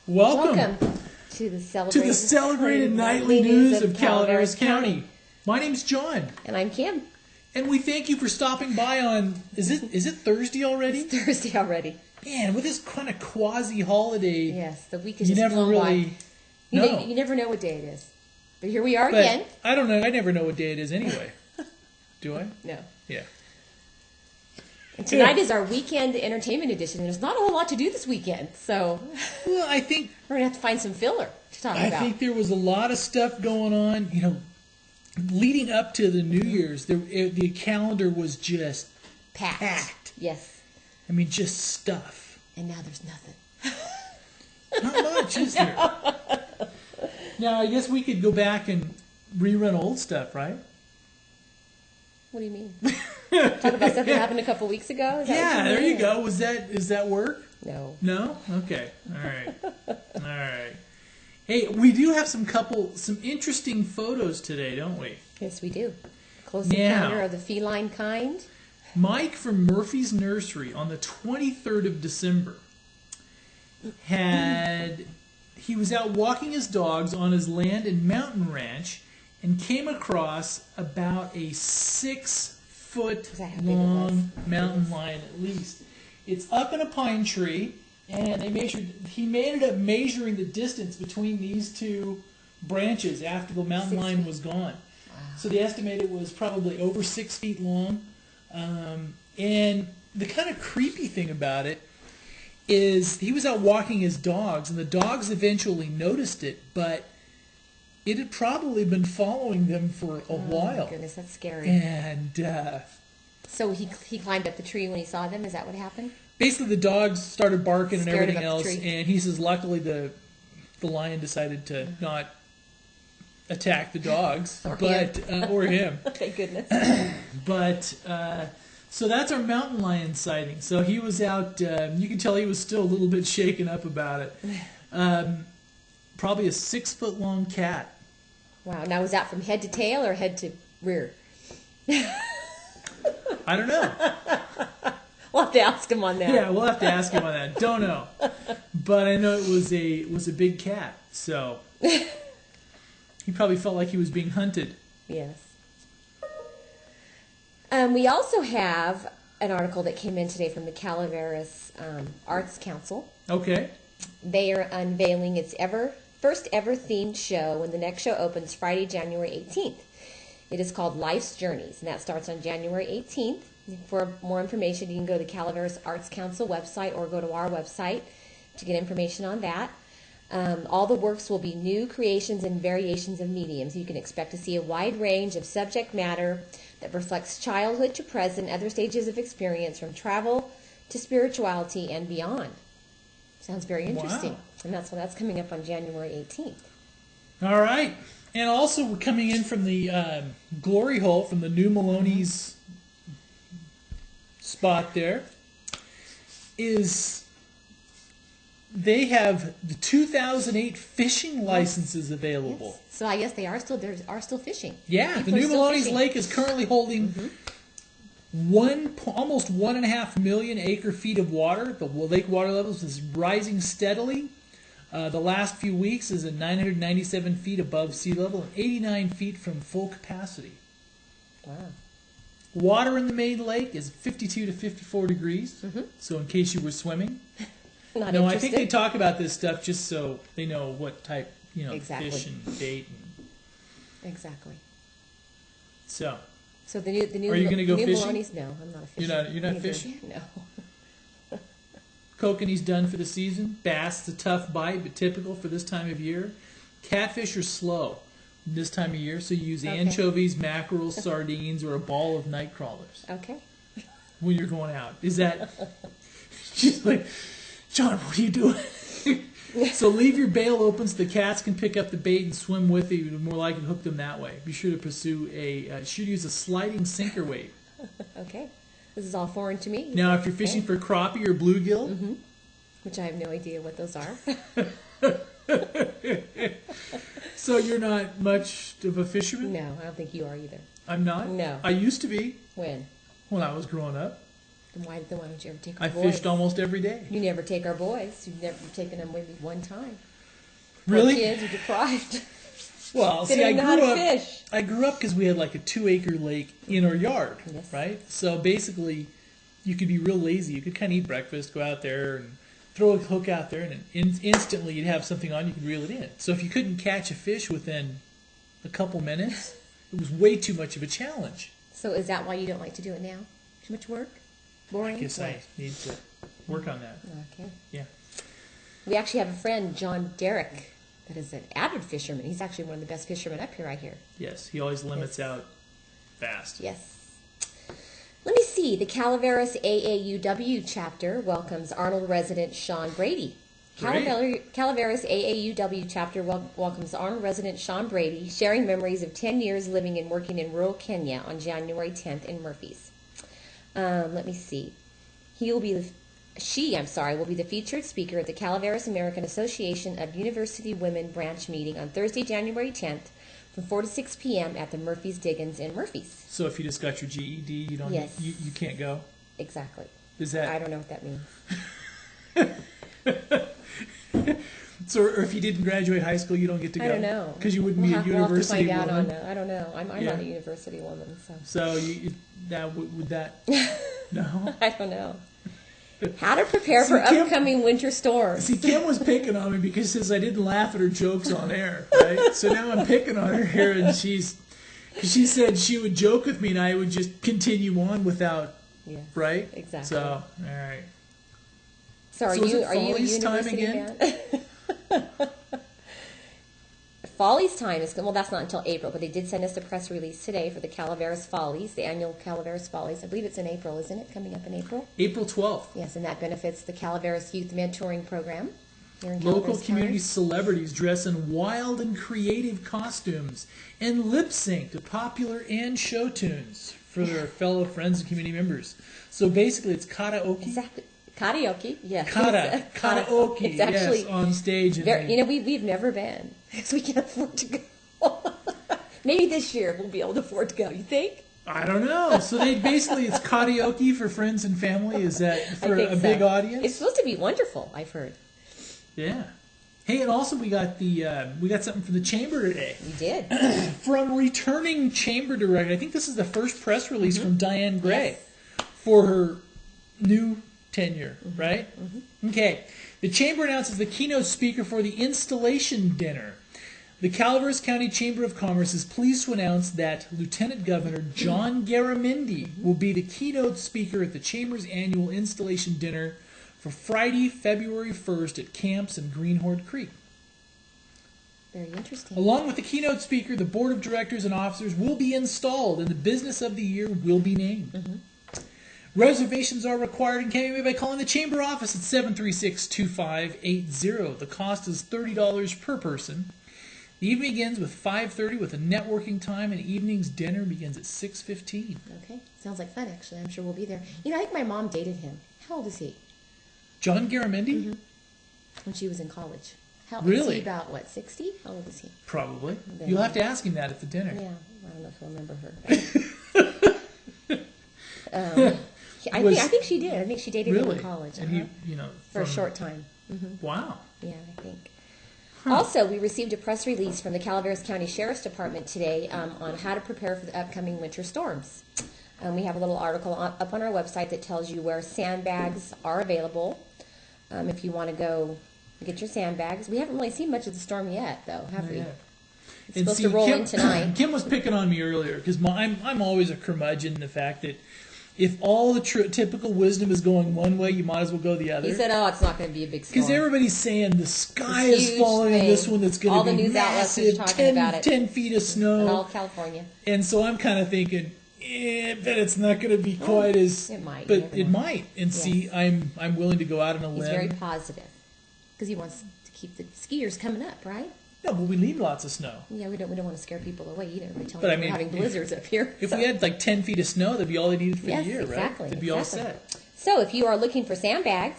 Welcome to the celebrated nightly news of Calaveras County. My name's John. And I'm Kim. And we thank you for stopping by on, is it Thursday already? It's Thursday already. Man, with this kind of quasi-holiday. Yes, the week is just flown by. You never know what day it is. But here we are again. I don't know. I never know what day it is anyway. Do I? No. Yeah. And tonight is our weekend entertainment edition, and there's not a whole lot to do this weekend, so well, I think we're gonna have to find some filler to talk about. I think there was a lot of stuff going on. You know, leading up to the New Year's, the calendar was just packed. Yes. I mean, just stuff. And now there's nothing. Not much, is there? Now, I guess we could go back and rerun old stuff, right? What do you mean? Talk about stuff that happened a couple weeks ago? Is that yeah, there you go. Does that work? No. No? Okay. All right. All right. Hey, we do have some interesting photos today, don't we? Yes, we do. Close encounter of the feline kind. Mike from Murphy's Nursery on the 23rd of December he was out walking his dogs on his land and mountain ranch and came across about a 6-foot long mountain lion at least. It's up in a pine tree, and he ended up measuring the distance between these two branches after the mountain lion was gone. Wow. So they estimate it was probably over 6 feet long. And the kind of creepy thing about it is he was out walking his dogs, and the dogs eventually noticed it, but it had probably been following them for a while. My goodness, that's scary. And so he climbed up the tree when he saw them? Is that what happened? Basically, the dogs started barking and everything else, and he says luckily the lion decided to not attack the dogs, or him. Thank goodness. But so that's our mountain lion sighting. So he was out. You can tell he was still a little bit shaken up about it. Probably a 6-foot long cat. Wow. Now, was that from head to tail or head to rear? I don't know. We'll have to ask him on that. Yeah, we'll have to ask him on that. Don't know. But I know it was a big cat. So he probably felt like he was being hunted. Yes. We also have an article that came in today from the Calaveras Arts Council. Okay. They are unveiling its first ever themed show when the next show opens Friday, January 18th. It is called Life's Journeys, and that starts on January 18th. For more information, you can go to the Calaveras Arts Council website or go to our website to get information on that. All the works will be new creations and variations of mediums. You can expect to see a wide range of subject matter that reflects childhood to present, other stages of experience from travel to spirituality and beyond. Sounds very interesting. Wow. And that's coming up on January 18th. All right. And also we're coming in from the Glory Hole from the New Maloney's spot there is they have the 2008 fishing licenses available. Yes. So I guess they are still fishing. Yeah, the New Maloney's Lake is currently holding almost 1.5 million acre-feet of water. The lake water levels is rising steadily. The last few weeks is at 997 feet above sea level and 89 feet from full capacity. Wow. Water in the main lake is 52 to 54 degrees. So in case you were swimming. No, I think they talk about this stuff just so they know what type, exactly. Fish and bait. Exactly. So the new. Are you going to go fishing? Maloney's, no, I'm not a fisher. You're not fishing? No. Kokanee's done for the season. Bass, is a tough bite, but typical for this time of year. Catfish are slow this time of year, so you use anchovies, mackerel, sardines, or a ball of night crawlers. Okay. When you're going out. Is that... She's like, John, what are you doing? So leave your bail open so the cats can pick up the bait and swim with you. You're more likely to hook them that way. Be sure to use a sliding sinker weight. Okay. This is all foreign to me. Now, if you're fishing for crappie or bluegill, which I have no idea what those are. So you're not much of a fisherman? No, I don't think you are either. I'm not? No. I used to be. When? When I was growing up. Then why don't you ever take our I boys? fished almost every day. You never take our boys. You've never taken them maybe one time. Really? Poor kids are deprived. Well, They see, don't know how to fish. I grew up because we had like a 2-acre lake in our yard, Yes. right? So basically, you could be real lazy. You could kind of eat breakfast, go out there and throw a hook out there, and instantly you'd have something on. You could reel it in. So if you couldn't catch a fish within a couple minutes, it was way too much of a challenge. So is that why you don't like to do it now? Too much work? Boring? I guess I need to work on that. Okay. Yeah. We actually have a friend, John Derrick, that is an avid fisherman. He's actually one of the best fishermen up here, I hear. Yes, he always limits out fast. Yes. Let me see. The Calaveras AAUW chapter welcomes Arnold resident Sean Brady. Calaveras AAUW chapter welcomes Arnold resident Sean Brady, sharing memories of 10 years living and working in rural Kenya on January 10th in Murphy's. Let me see. She will be the featured speaker at the Calaveras American Association of University Women branch meeting on Thursday, January 10th from 4 to 6 p.m. at the Murphy's Diggins in Murphy's. So if you just got your GED, you don't. Yes. You can't go. Exactly. Is that? I don't know what that means. So, or if you didn't graduate high school, you don't get to go. I don't know. Because you wouldn't be a university we'll have to find woman. out on I don't know. I'm Yeah. not a university woman, so. So would that? No. I don't know. How to prepare See, for Kim- upcoming winter storms. See, Kim was picking on me because she says I didn't laugh at her jokes on air, right? So now I'm picking on her here, and she said she would joke with me, and I would just continue on without, Yes, right? exactly. So, all right. So are So is you it a Follies time university again? man? Follies time is that's not until April, but they did send us a press release today for the Calaveras Follies, the annual Calaveras Follies. I believe it's in April, isn't it? Coming up in April. April 12th. Yes, and that benefits the Calaveras Youth Mentoring Program here in Local Calaveras community County. celebrities dress in wild and creative costumes and lip sync to popular and show tunes for their fellow friends and community members. So basically, it's karaoke. Exactly. Karaoke, yes. Karaoke, It's actually yes, on stage. And we've never been because we can't afford to go. Maybe this year we'll be able to afford to go. You think? I don't know. So it's karaoke for friends and family. Is that for a big audience? It's supposed to be wonderful, I've heard. Yeah. Hey, and also we got something from the chamber today. You did. From returning chamber director. I think this is the first press release from Diane Gray Yes. for her new tenure, right? Okay. The chamber announces the keynote speaker for the installation dinner. The Calaveras County Chamber of Commerce is pleased to announce that Lieutenant Governor John Garamendi will be the keynote speaker at the Chamber's annual installation dinner for Friday, February 1st at Camps in Greenhorn Creek. Very interesting. Along with the keynote speaker, the board of directors and officers will be installed and the business of the year will be named. Reservations are required and can be made by calling the chamber office at 736-2580. The cost is $30 per person. The evening begins with 5:30 with a networking time, and evening's dinner begins at 6:15. Okay. Sounds like fun, actually. I'm sure we'll be there. You know, I think my mom dated him. How old is he? John Garamendi? When she was in college. How Really? Is he about, 60? How old is he? Probably. Then- You'll have to ask him that at the dinner. Yeah. I don't know if I remember her. I think she did. I think she dated him Really? in college. And he, for a from- short time. Wow. Yeah, I think. Also, we received a press release from the Calaveras County Sheriff's Department today on how to prepare for the upcoming winter storms. We have a little article up on our website that tells you where sandbags are available if you want to go get your sandbags. We haven't really seen much of the storm yet, though, have we? Yeah. It's supposed to roll in tonight. Kim was picking on me earlier because I'm always a curmudgeon in the fact that if all the typical wisdom is going one way, you might as well go the other. He said, "Oh, it's not going to be a big storm." Because everybody's saying the sky It's is huge falling in thing. this one that's All going the to be news outlets are massive, talking 10, about it. 10 feet of in snow. all California. And so I'm kind of thinking, but it's not going to be quite as... It might. But You never it know. might. And see, I'm willing to go out on a He's limb. very positive because he wants to keep the skiers coming up, right? No, but we need lots of snow. Yeah, we don't want to scare people away either. We tell But them I mean, we're having blizzards up here. If so. we had like 10 feet of snow, that'd be all they needed for Yes, the year, exactly, right? They'd be exactly. all set. So if you are looking for sandbags,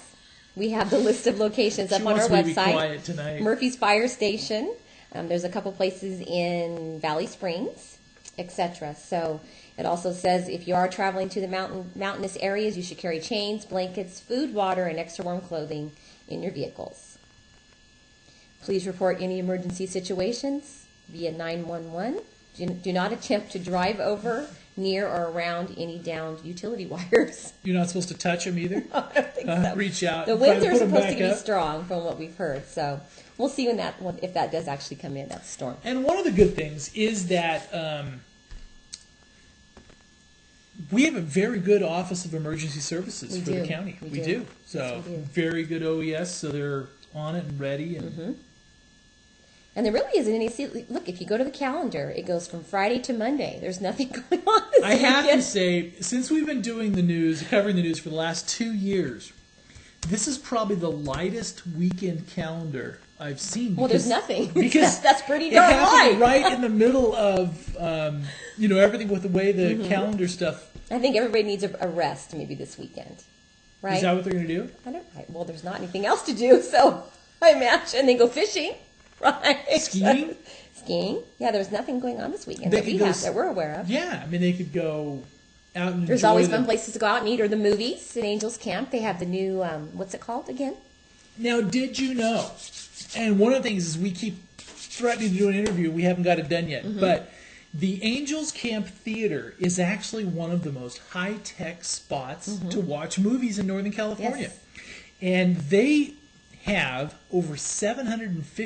we have the list of locations She up on our wants me to be website. quiet tonight. Murphy's Fire Station. There's a couple places in Valley Springs. etc. So it also says if you are traveling to the mountainous areas, you should carry chains, blankets, food, water, and extra warm clothing in your vehicles. Please report any emergency situations via 911. Do not attempt to drive over, near, or around any downed utility wires. You're not supposed to touch them either? I don't think so. Reach out. The winds try are to put 'em supposed to back be up. strong from what we've heard. So we'll see if that does actually come in, that storm. And one of the good things is that we have a very good Office of Emergency Services for the county. We do. So Yes, we do. very good OES, so they're on it and ready. And And there really isn't any. Look, if you go to the calendar, it goes from Friday to Monday. There's nothing going on this I have weekend. to say, since we've been doing the news, covering the news for the last 2 years, this is probably the lightest weekend calendar I've seen. Well, there's nothing. Because That's pretty it darn happened light. right in the middle of everything with the way the calendar stuff. I think everybody needs a rest maybe this weekend, right? Is that what they're going to do? I don't. Well, there's not anything else to do, so I imagine they go fishing, right? Skiing? Skiing. Yeah, there's nothing going on this weekend They that could go that we're aware of. Yeah, I mean they could go out and There's enjoy always the- fun places to go out and eat, or the movies at Angels Camp. They have the new what's it called again? Now, did you know? And one of the things is we keep threatening to do an interview. We haven't got it done yet. But the Angels Camp Theater is actually one of the most high-tech spots to watch movies in Northern California. Yes. And they have over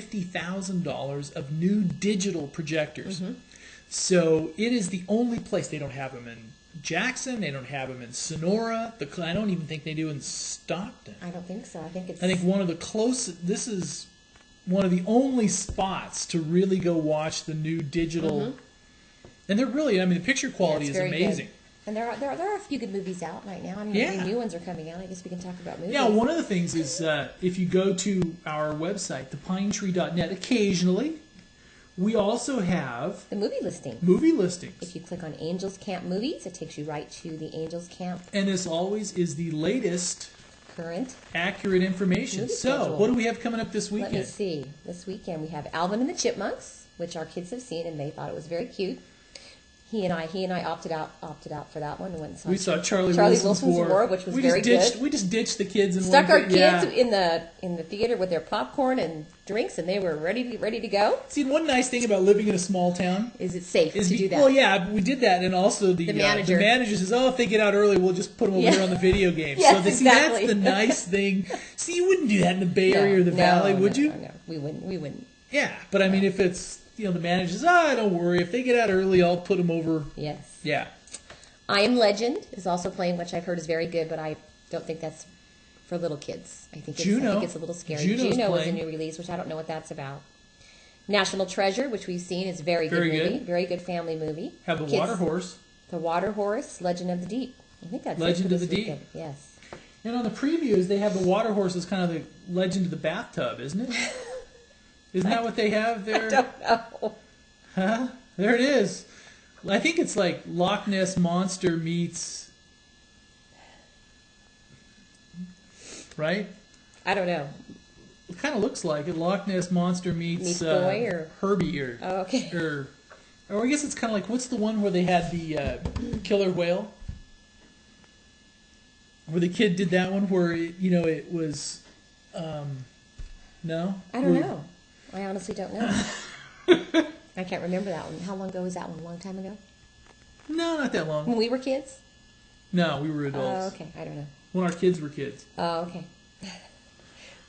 $750,000 of new digital projectors. So it is the only place. They don't have them in Jackson. They don't have them in Sonora. I don't even think they do in Stockton. I don't think so. I think it's. I think one of the closest. This is one of the only spots to really go watch the new digital. And they're really. I mean, the picture quality it's is very amazing. good. And there are a few good movies out right now. I mean, Yeah. new ones are coming out. I guess we can talk about movies. Yeah, one of the things is if you go to our website, thepinetree.net, occasionally we also have The movie listing. movie listings. If you click on Angels Camp Movies, it takes you right to the Angels Camp And this always is the latest current. accurate information. Movie So, schedule. what do we have coming up this Let me weekend? see. This weekend we have Alvin and the Chipmunks, which our kids have seen and they thought it was very cute. He and I opted out for that one and went and saw We saw Charlie Wilson's War, War, which was we very just ditched, good. We just ditched the kids and Stuck our went, kids yeah. in the theater with their popcorn and drinks, and they were ready to go. See, one nice thing about living in a small town Is it safe is to do that? well, yeah, we did that, and also the manager. says, "Oh, if they get out early, we'll just put them over Yeah. here on the video game." Yes, so exactly. that's the nice thing. See, you wouldn't do that in the Bay Area or the No, Valley, would no, you? No, we wouldn't. Yeah, but I mean, if it's the manager says, don't worry, if they get out early, I'll put them over. Yes. Yeah. I Am Legend is also playing, which I've heard is very good, but I don't think that's for little kids. I think Juno. it's a little scary. Juno's Juno was a playing. new release, which I don't know what that's about. National Treasure, which we've seen, is very good Very movie. good. Very good family movie. Have the Kids- Water Horse. The Water Horse, Legend of the Deep. I think that's Legend it for of this the Deep. weekend. Yes. And on the previews, they have the Water Horse as kind of the Legend of the Bathtub, isn't it? Isn't that what they have there? I don't know. Huh? There it is. I think it's like Loch Ness Monster meets... Right? I don't know. It kind of looks like it. Loch Ness Monster meets Meets Boy or- Herbie or... Oh, okay. Or I guess it's kind of like, what's the one where they had the killer whale? Where the kid did that one where, it was... no? I don't know. I honestly don't know. I can't remember that one. How long ago was that one? A long time ago? No, not that long. When we were kids? No, we were adults. Oh, okay. I don't know. When our kids were kids. Oh, okay.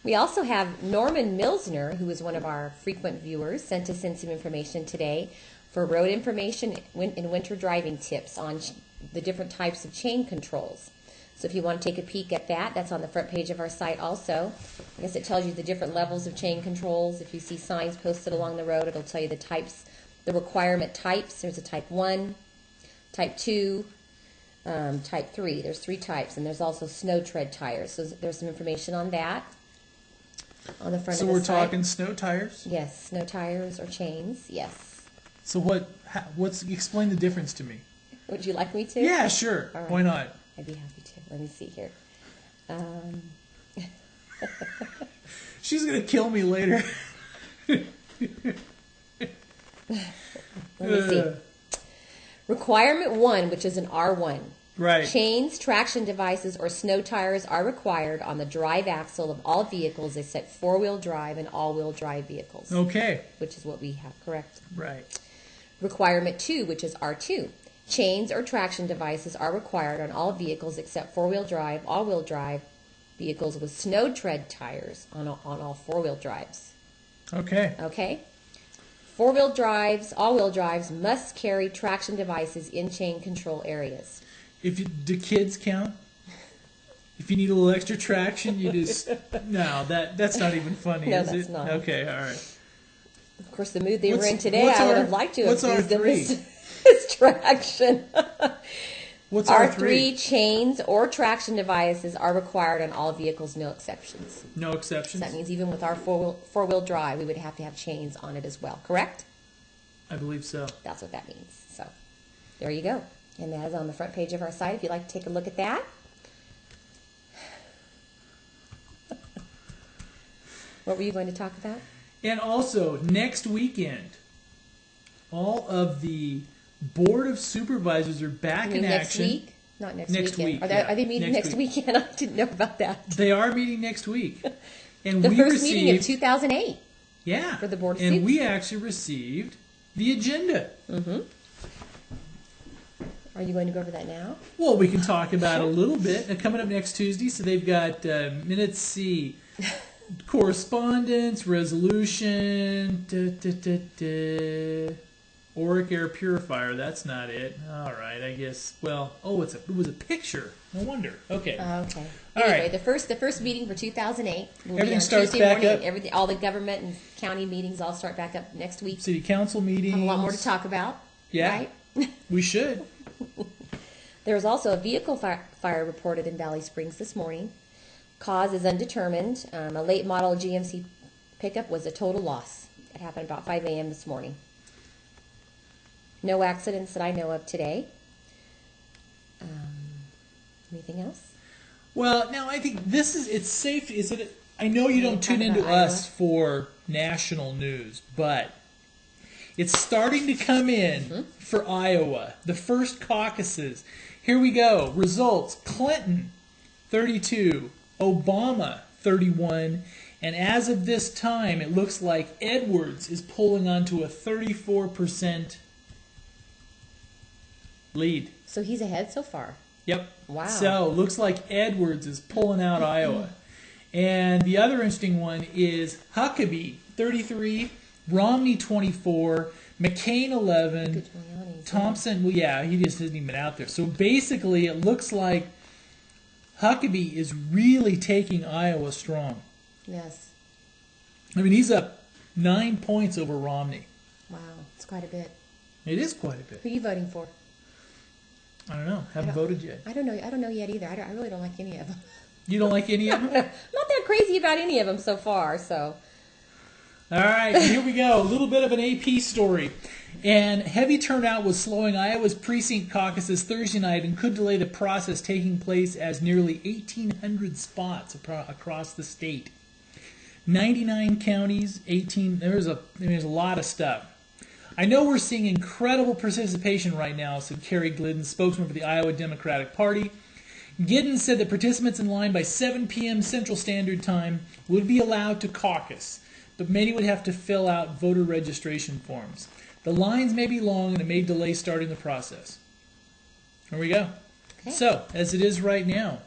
We also have Norman Milsner, who is one of our frequent viewers, sent us in some information today for road information and winter driving tips on the different types of chain controls. So if you want to take a peek at that, that's on the front page of our site also. I guess it tells you the different levels of chain controls. If you see signs posted along the road, it'll tell you the types, the requirement types. There's a type 1, type 2, type 3. There's 3 types, and there's also snow tread tires. So there's some information on that on the front So of the we're site. talking snow tires? Yes, snow tires or chains, yes. So explain the difference to me. Would you like me to? Yeah, sure. All right. Why not? I'd be happy to. Let me see here. She's going to kill me later. Let me see. Requirement 1, which is an R1. Right. Chains, traction devices, or snow tires are required on the drive axle of all vehicles except four-wheel drive and all-wheel drive vehicles. Okay. Which is what we have, correct? Right. Requirement 2, which is R2. Chains or traction devices are required on all vehicles except four-wheel drive, all-wheel drive vehicles with snow tread tires on all four-wheel drives. Okay. Okay? Four-wheel drives, all-wheel drives must carry traction devices in chain control areas. Do kids count? If you need a little extra traction, you just no. That's not even funny, No, is that's it? not. Okay, all right. Of course, the mood they were in today, I would have liked to have what's used them R3? as traction. What's R3 chains or traction devices are required on all vehicles, no exceptions. No So exceptions. that means even with our four-wheel drive, we would have to have chains on it as well, correct? I believe so. That's what that means. So there you go. And that is on the front page of our site if you'd like to take a look at that. What were you going to talk about? And also, next weekend, all of the Board of Supervisors are back in next action. week? Not next Next weekend. week, Are they meeting next weekend? I didn't know about that. They are meeting next week. And The we first received, meeting of 2008. yeah, for the Board of and Sup- we actually received the agenda. Mm-hmm. Are you going to go over that now? Well, we can talk about it a little bit. Coming up next Tuesday, so they've got minutes C, correspondence, resolution, Auric air purifier. That's not it. All right, I guess. Well, it was a picture. No wonder. Okay. Okay. All Anyway, right. the first meeting for 2008 will Everything be on starts Tuesday back morning. up. All the government and county meetings all start back up next week. City council meetings. Have a lot more to talk about. Yeah. Right? We should. There was also a vehicle fire reported in Valley Springs this morning. Cause is undetermined. A late model GMC pickup was a total loss. It happened about 5 a.m. this morning. No accidents that I know of today. Anything else? Well, now I think it's safe. Is it? I know you don't tune into about us Iowa? for national news, but it's starting to come in for Iowa. The first caucuses. Here we go. Results: Clinton, 32, Obama, 31, and as of this time, it looks like Edwards is pulling onto a 34% lead. So he's ahead so far. Yep. Wow. So looks like Edwards is pulling out Iowa. And the other interesting one is Huckabee, 33, Romney, 24, McCain, 11, Thompson, well, yeah, he just isn't even out there. So basically, it looks like Huckabee is really taking Iowa strong. Yes. I mean, he's up 9 points over Romney. Wow. It's quite a bit. It is quite a bit. Who are you voting for? I don't know. Haven't voted yet. I don't know. I don't know yet either. I really don't like any of them. You don't like any of them? I'm not that crazy about any of them so far. So. All right, here we go. A little bit of an AP story. And heavy turnout was slowing Iowa's precinct caucuses Thursday night and could delay the process taking place as nearly 1,800 spots across the state. 99 counties, 18. There's a lot of stuff. I know we're seeing incredible participation right now, said Kerry Glidden, spokesman for the Iowa Democratic Party. Giddens said that participants in line by 7 p.m. Central Standard Time would be allowed to caucus, but many would have to fill out voter registration forms. The lines may be long and it may delay starting the process. Here we go. Okay. So, as it is right now.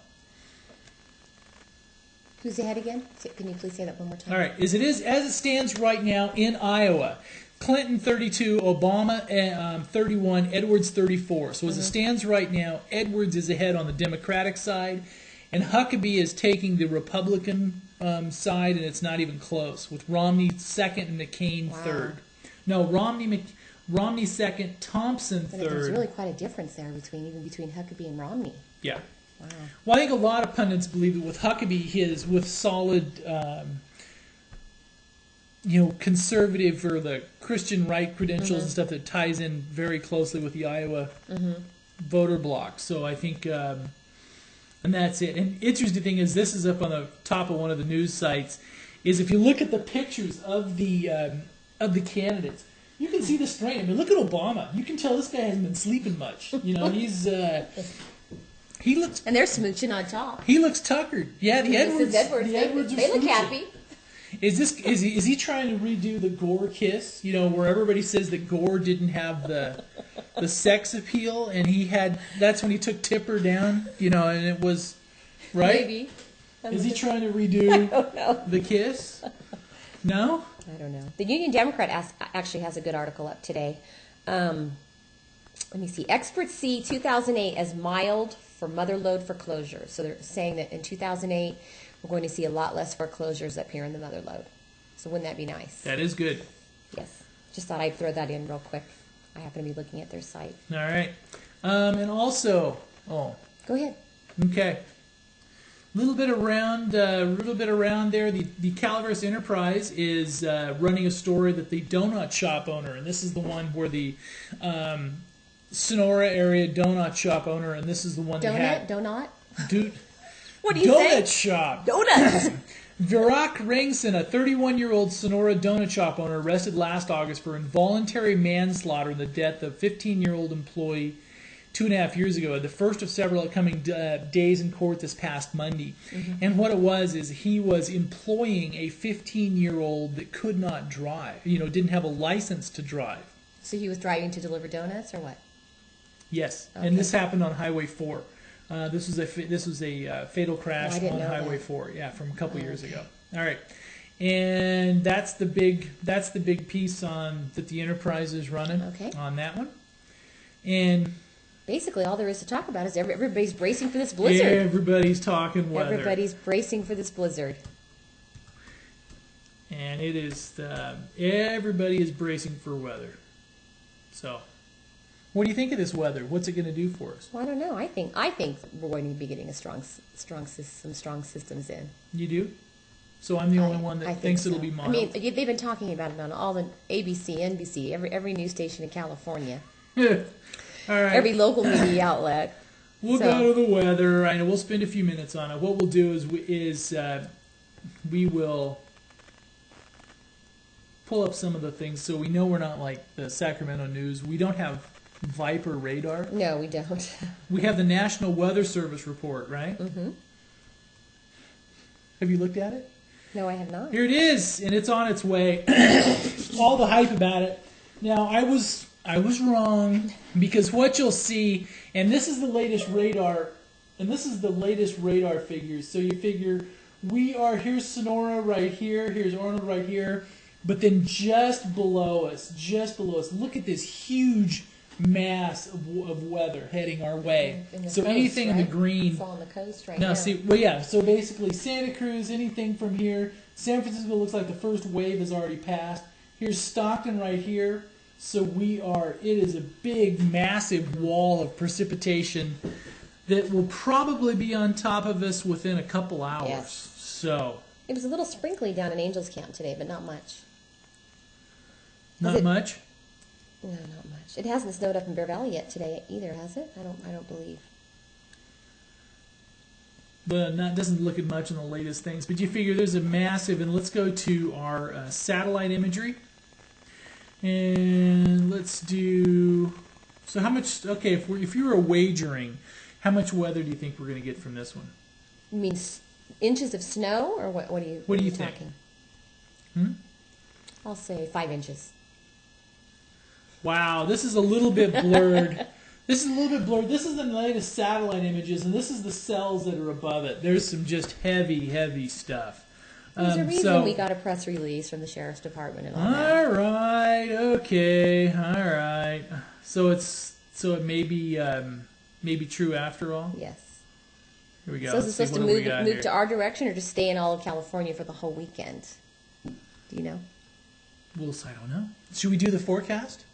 Who's ahead again? Can you please say that one more time? All right. As it stands right now in Iowa, Clinton 32, Obama 31, Edwards 34. So as it stands right now, Edwards is ahead on the Democratic side, and Huckabee is taking the Republican side, and it's not even close, with Romney second and McCain third. No, Romney second, Thompson But there's third. really quite a difference there between Huckabee and Romney. Yeah. Wow. Well, I think a lot of pundits believe that with Huckabee, with solid, conservative or the Christian right credentials and stuff that ties in very closely with the Iowa voter bloc. So I think, and that's it. And interesting thing is, this is up on the top of one of the news sites, is if you look at the pictures of the candidates, You can see the strain. I mean, look at Obama. You can tell this guy hasn't been sleeping much. You know, he looks. And they're smooching on top. He looks tuckered. Yeah, the Edwards. The Edwards are they look smooching. happy. Is he trying to redo the Gore kiss? You know, where everybody says that Gore didn't have the sex appeal, and he had. That's when he took Tipper down. You know, and it was right. Maybe. Is he trying to redo the kiss? No. I don't know. The Union Democrat actually has a good article up today. Let me see. Experts see 2008 as mild for mother lode foreclosures. So they're saying that in 2008, we're going to see a lot less foreclosures up here in the mother lode. So wouldn't that be nice? That is good. Yes. Just thought I'd throw that in real quick. I happen to be looking at their site. All right. And also, Go ahead. Okay. A little bit around there. The Calaveras Enterprise is running a story that the donut shop owner, and this is the one where the Sonora area donut shop owner, and this is the one that had Donut? What do you say? Donut shop. Donuts. Virak Ringson, a 31-year-old Sonora donut shop owner, arrested last August for involuntary manslaughter in the death of 15-year-old employee 2.5 years ago, the first of several upcoming days in court this past Monday. Mm-hmm. And what it was is he was employing a 15-year-old that could not drive, didn't have a license to drive. So he was driving to deliver donuts or what? Yes, okay. And this happened on Highway 4. This was a fatal crash on Highway 4, from a couple years ago. All right. And that's the big piece on that the Enterprise is running on that one. And basically, all there is to talk about is everybody's bracing for this blizzard. Everybody's talking weather. Everybody's bracing for this blizzard. And it is everybody is bracing for weather. So, what do you think of this weather? What's it going to do for us? Well, I don't know. I think we're going to be getting some strong systems in. You do? So I'm the only one that thinks it'll be mild. I mean, they've been talking about it on all the ABC, NBC, every news station in California. All right. Every local media outlet. We'll go to the weather. I know we'll spend a few minutes on it. What we'll do is we will pull up some of the things so we know we're not like the Sacramento News. We don't have Viper radar. No, we don't. We have the National Weather Service report, right? Mm-hmm. Have you looked at it? No, I have not. Here it is, and it's on its way. All the hype about it. Now, I was wrong, because what you'll see, and this is the latest radar, figures. So you figure here's Sonora right here, here's Arnold right here, but then just below us, look at this huge mass of weather heading our way. So coast, anything in the green. It's all on the coast right now. now. See, so basically Santa Cruz, anything from here. San Francisco looks like the first wave has already passed. Here's Stockton right here. So it is a big, massive wall of precipitation that will probably be on top of us within a couple hours. Yes. So it was a little sprinkly down in Angels Camp today, but not much. Not much? No, not much. It hasn't snowed up in Bear Valley yet today either, has it? I don't believe. But that doesn't look at much in the latest things. But you figure there's a massive, and let's go to our satellite imagery. And let's do, so how much, okay, if you were wagering, how much weather do you think we're going to get from this one? You mean inches of snow, or what are you think? Talking? I'll say 5 inches. Wow, this is a little bit blurred. This is the latest satellite images, and this is the cells that are above it. There's some just heavy stuff. There's a reason we got a press release from the Sheriff's Department and all that. All right, okay, all right. So it may be true after all? Yes. Here we go. So is it supposed to move to our direction, or just stay in all of California for the whole weekend? Do you know? Well, I don't know. Should we do the forecast?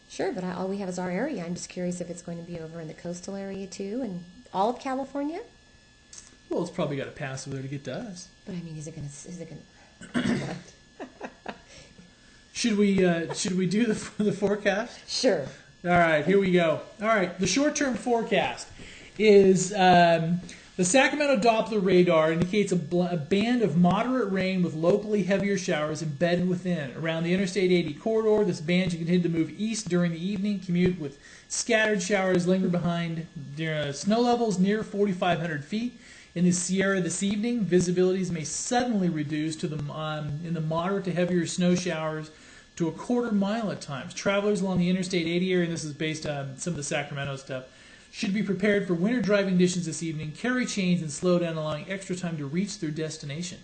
Sure, but all we have is our area. I'm just curious if it's going to be over in the coastal area too, and all of California. Well, it's probably got to pass over there to get to us. But I mean, is it going to? Should we do the forecast? Sure. All right, here we go. All right, the short-term forecast is The Sacramento Doppler radar indicates a band of moderate rain with locally heavier showers embedded within. Around the Interstate 80 corridor, this band should continue to move east during the evening, commute with scattered showers linger behind snow levels near 4,500 feet. In the Sierra this evening, visibilities may suddenly reduce to in the moderate to heavier snow showers to a quarter mile at times. Travelers along the Interstate 80 area, and this is based on some of the Sacramento stuff, should be prepared for winter driving conditions this evening, carry chains, and slow down, allowing extra time to reach their destination.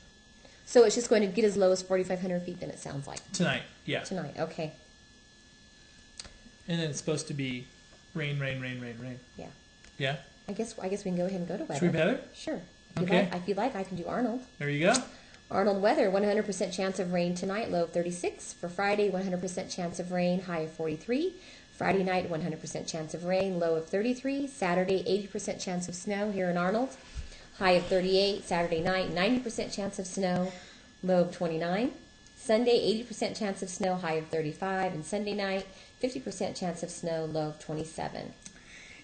So it's just going to get as low as 4,500 feet, then it sounds like. Tonight, yeah. Tonight, okay. And then it's supposed to be rain, rain, rain, rain, rain. Yeah. Yeah? I guess we can go ahead and go to weather. Should we weather? Sure. Okay. If you like, I can do Arnold. There you go. Arnold weather, 100% chance of rain tonight, low of 36. For Friday, 100% chance of rain, high of 43. Friday night, 100% chance of rain, low of 33. Saturday, 80% chance of snow here in Arnold, high of 38. Saturday night, 90% chance of snow, low of 29. Sunday, 80% chance of snow, high of 35. And Sunday night, 50% chance of snow, low of 27.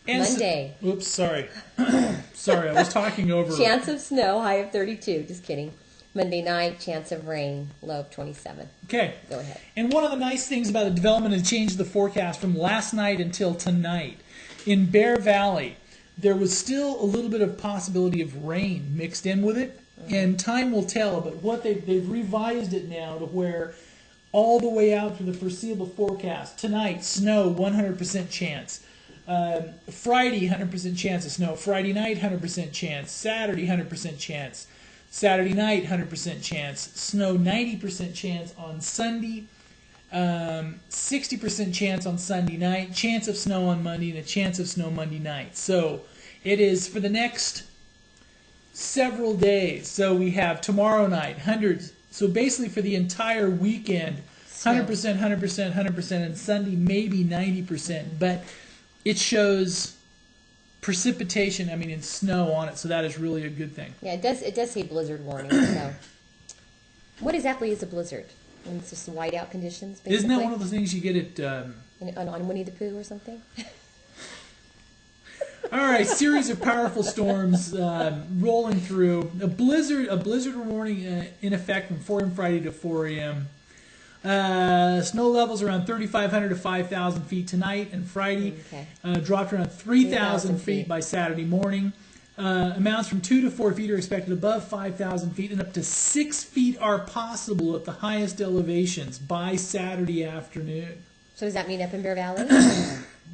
And Monday. Oops, sorry. Sorry, I was talking over. Chance of snow, high of 32. Just kidding. Monday night, chance of rain, low of 27. Okay. Go ahead. And one of the nice things about the development and change of the forecast from last night until tonight, in Bear Valley, there was still a little bit of possibility of rain mixed in with it, and time will tell, but what they've revised it now to where all the way out through the foreseeable forecast, tonight, snow, 100% chance. Friday, 100% chance of snow. Friday night, 100% chance. Saturday, 100% chance. Saturday night, 100% chance. Snow, 90% chance on Sunday. 60% chance on Sunday night. Chance of snow on Monday, and a chance of snow Monday night. So it is for the next several days. So we have tomorrow night, hundreds. So basically for the entire weekend, 100%, 100%, 100%, and Sunday maybe 90%. But it shows precipitation, and snow on it, so that is really a good thing. Yeah, it does say blizzard warning. So, what exactly is a blizzard? It's just whiteout conditions, basically? Isn't that one of the things you get at... on Winnie the Pooh or something? All right, series of powerful storms rolling through. A blizzard warning in effect from 4 a.m. Friday to 4 a.m. Snow levels around 3,500 to 5,000 feet tonight and Friday. Okay. Dropped around 3,000 feet by Saturday morning. Amounts from 2 to 4 feet are expected above 5,000 feet, and up to 6 feet are possible at the highest elevations by Saturday afternoon. So does that mean up in Bear Valley?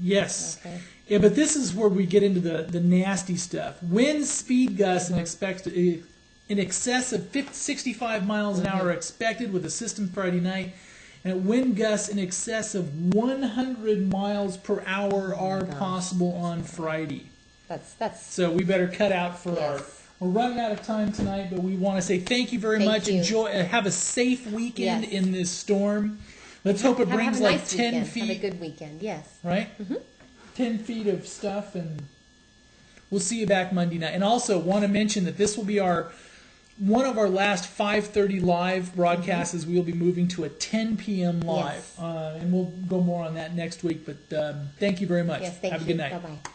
Yes. Okay. Yeah, but this is where we get into the nasty stuff. Wind speed gusts in excess of 65 miles an hour are expected with the system Friday night, and wind gusts in excess of 100 miles per hour are possible on Friday. That's so we better cut out for we're running out of time tonight, but we want to say thank you very much. Enjoy, have a safe weekend in this storm. Let's hope it brings like nice 10 weekend. feet. Have a good weekend, yes. Right? 10 feet of stuff, and we'll see you back Monday night. And also want to mention that this will be one of our last 5:30 live broadcasts. As we'll be moving to a 10 p.m. live. And we'll go more on that next week. But thank you very much. Yes, thank Have you. a good night. Bye-bye.